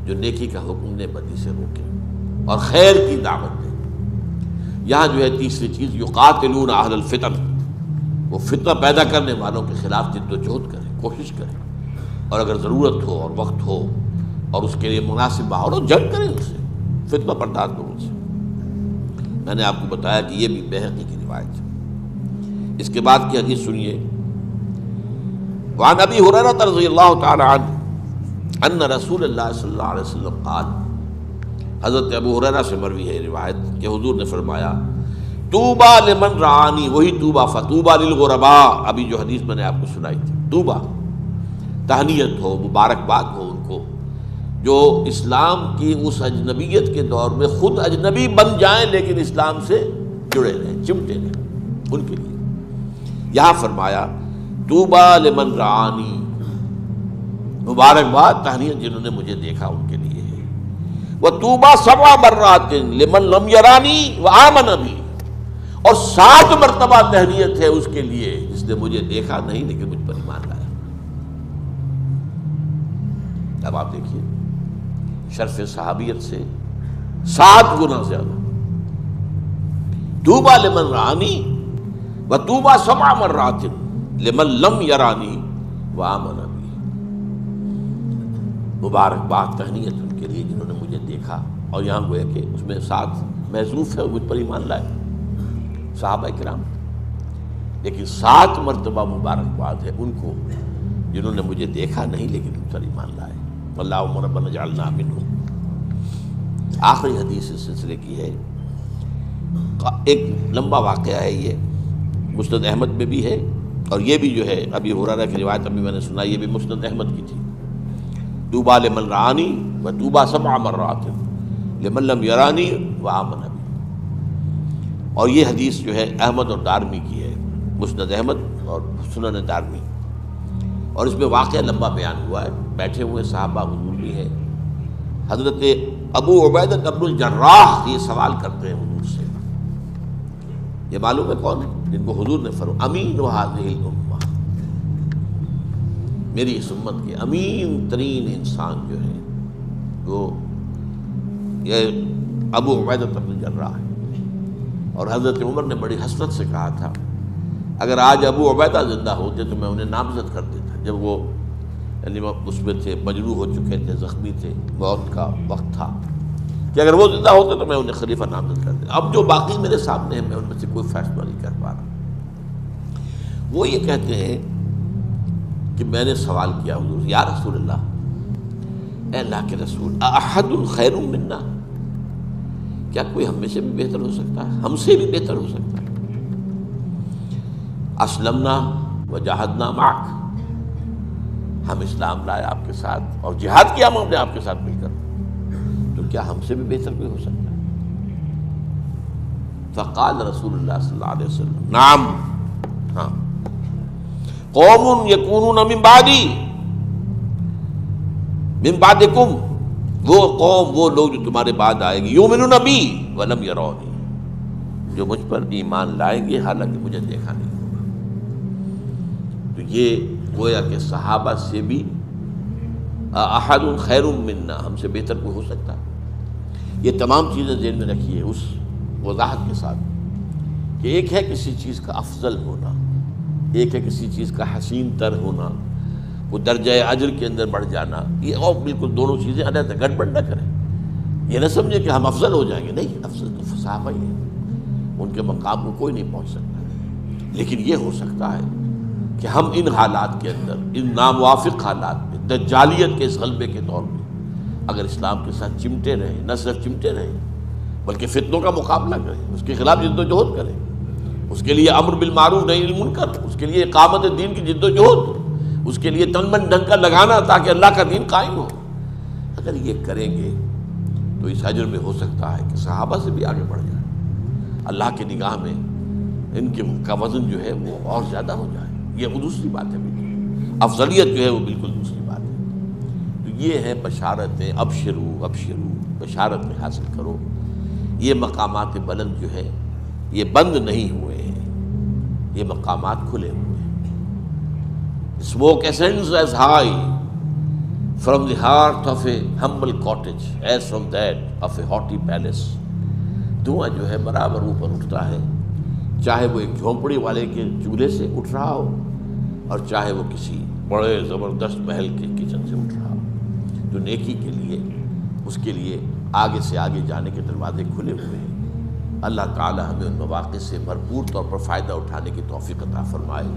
جو نیکی کا حکم دے، بدی سے روکے اور خیر کی دعوت دے۔ یہاں جو ہے تیسری چیز، یقاتلون اہل الفتن، وہ فتنہ پیدا کرنے والوں کے خلاف جد و جہد کریں، کوشش کریں، اور اگر ضرورت ہو اور وقت ہو اور اس کے لیے مناسب ماحول ہو، جنگ کریں اس سے، فتنہ پرداز لوگوں سے۔ میں نے آپ کو بتایا کہ یہ بھی بیہقی کی روایت ہے۔ اس کے بعد کی حدیث سنیے، وعن ابی ہریرہ رضی اللہ تعالی عنہ ان رسول اللہ صلی اللہ علیہ وسلم قال، حضرت ابو ہریرہ سے مروی ہے روایت کہ حضور نے فرمایا، طوبیٰ لمن رعانی، وہی طوبیٰ، فطوبیٰ للغرباء، ابھی جو حدیث میں نے آپ کو سنائی تھی، طوبیٰ تہنیت ہو، مبارکباد ہو ان کو جو اسلام کی اس اجنبیت کے دور میں خود اجنبی بن جائیں لیکن اسلام سے جڑے رہیں، چمٹے رہیں، ان کے لیے۔ یہاں فرمایا طوبیٰ لمن رعانی، مبارکباد، تہنیت جنہوں نے مجھے دیکھا ان کے لیے ہے۔ وطوبیٰ 7 مرات لمن لم یرانی وآمن بی، اور 7 مرتبہ تہنیت ہے اس کے لیے جس نے مجھے دیکھا نہیں لیکن مجھ پر ایمان لایا۔ اب آپ دیکھیے شرف صحابیت سے 7 گنا زیادہ۔ طوبیٰ لمن رعانی وطوبیٰ 7 مرات لمن لم یرانی وآمن بی، مبارکباد، تہنیت ان کے لیے جنہوں نے مجھے دیکھا، اور یہاں گویا کہ اس میں 7 محذوف ہے، مجھ پر ایمان لائے صحابہ کرام، لیکن 7 مرتبہ مبارکباد ہے ان کو جنہوں نے مجھے دیکھا نہیں لیکن مجھ پر ایمان لائے۔ اللہم ربنا اجعلنا منہم۔ آخری حدیث اس سلسلے کی ہے، ایک لمبا واقعہ ہے یہ، مسند احمد میں بھی ہے، اور یہ بھی جو ہے ابی ہریرہ کی روایت ابھی میں نے سنا، یہ بھی مسند احمد کی تھی۔ طوبیٰ لمن رعانی وطوبیٰ 7 مرات لمن لم یرانی وآمن بی۔ اور یہ حدیث جو ہے احمد اور دارمی کی ہے، مسند احمد اور سنن دارمی، اور اس میں واقعہ لمبا بیان ہوا ہے، بیٹھے ہوئے صحابہ حضور بھی ہیں۔ حضرت ابو عبیدہ بن الجراح یہ سوال کرتے ہیں حضور سے، یہ معلوم ہے کون ہے؟ جن کو حضور نے فرمایا امین هذه الامہ، میری اس امت کے امین ترین انسان جو ہے وہ یہ ابو عبیدہ بن الجراح ہے۔ اور حضرت عمر نے بڑی حسرت سے کہا تھا، اگر آج ابو عبیدہ زندہ ہوتے تو میں انہیں نامزد کر دیتا، جب وہ یعنی اس میں تھے، مجروح ہو چکے تھے، زخمی تھے، موت کا وقت تھا، کہ اگر وہ زندہ ہوتے تو میں انہیں خلیفہ نامزد کر دیتا۔ اب جو باقی میرے سامنے ہیں میں ان میں سے کوئی فیصلہ نہیں کر پا رہا۔ وہ یہ کہتے ہیں کہ میں نے سوال کیا حضور سے، یا رسول اللہ، اے اللہ کے رسول، احد خیر منا، کیا کوئی ہم میں سے بھی بہتر ہو سکتا ہے، ہم سے بھی بہتر ہو سکتا ہے؟ اسلمنا وجاہدنا معک، ہم اسلام لائے آپ کے ساتھ اور جہاد کیا ہم نے آپ کے ساتھ مل کر، تو کیا ہم سے بھی بہتر کوئی ہو سکتا ہے؟ فقال رسول اللہ صلی اللہ علیہ وسلم نعم، ہاں، قوم یکونون من بعدی، من بعدکم، وہ قوم، وہ لوگ جو تمہارے بعد آئے گی، یؤمنون بی ولم یرونی، جو مجھ پر ایمان لائیں گے حالانکہ مجھے دیکھا نہیں ہوگا۔ تو یہ گویا کہ صحابہ سے بھی احد خیر منا، ہم سے بہتر کوئی ہو سکتا ہے؟ یہ تمام چیزیں ذہن میں رکھیے اس وضاحت کے ساتھ کہ ایک ہے کسی چیز کا افضل ہونا، ایک ہے کسی چیز کا حسین تر ہونا، وہ درجہ اجر کے اندر بڑھ جانا، یہ اور بالکل دونوں چیزیں علیحدہ، گڑبڑ نہ کریں۔ یہ نہ سمجھے کہ ہم افضل ہو جائیں گے، نہیں، افضل تو صحابہ ہی ہیں، ان کے مقام کو کوئی نہیں پہنچ سکتا، لیکن یہ ہو سکتا ہے کہ ہم ان حالات کے اندر، ان ناموافق حالات میں، دجالیت کے اس غلبے کے دور میں اگر اسلام کے ساتھ چمٹے رہیں، نہ صرف چمٹے رہیں بلکہ فتنوں کا مقابلہ کریں، اس کے خلاف جد و جہد کریں، اس کے لیے امر بالمعروف نہی عن المنکر، اس کے لیے اقامت دین کی جد و جہد، اس کے لیے تن من دھن کا لگانا تاکہ اللہ کا دین قائم ہو، اگر یہ کریں گے تو اس اجر میں ہو سکتا ہے کہ صحابہ سے بھی آگے بڑھ جائیں، اللہ کی نگاہ میں ان کے کا وزن جو ہے وہ اور زیادہ ہو جائے، یہ وہ دوسری بات ہے، بالکل افضلیت جو ہے وہ بالکل دوسری بات ہے۔ تو یہ ہے بشارتیں، ابشرو ابشرو، بشارت میں حاصل کرو، یہ مقامات بلند جو ہے یہ بند نہیں ہوئے ہیں، یہ مقامات کھلے ہوئے ہیں۔ Smoke ascends as high from the heart of a humble cottage as from that of a haughty palace۔ دھواں جو ہے برابر اوپر اٹھتا ہے، چاہے وہ ایک جھونپڑی والے کے چولہے سے اٹھ رہا ہو اور چاہے وہ کسی بڑے زبردست محل کے کچن سے اٹھ رہا ہو۔ تو نیکی کے لیے، اس کے لیے آگے سے آگے جانے کے دروازے کھلے ہوئے ہیں۔ اللہ تعالی ہمیں ان مواقع سے بھرپور طور پر فائدہ اٹھانے کی توفیق عطا فرمائے۔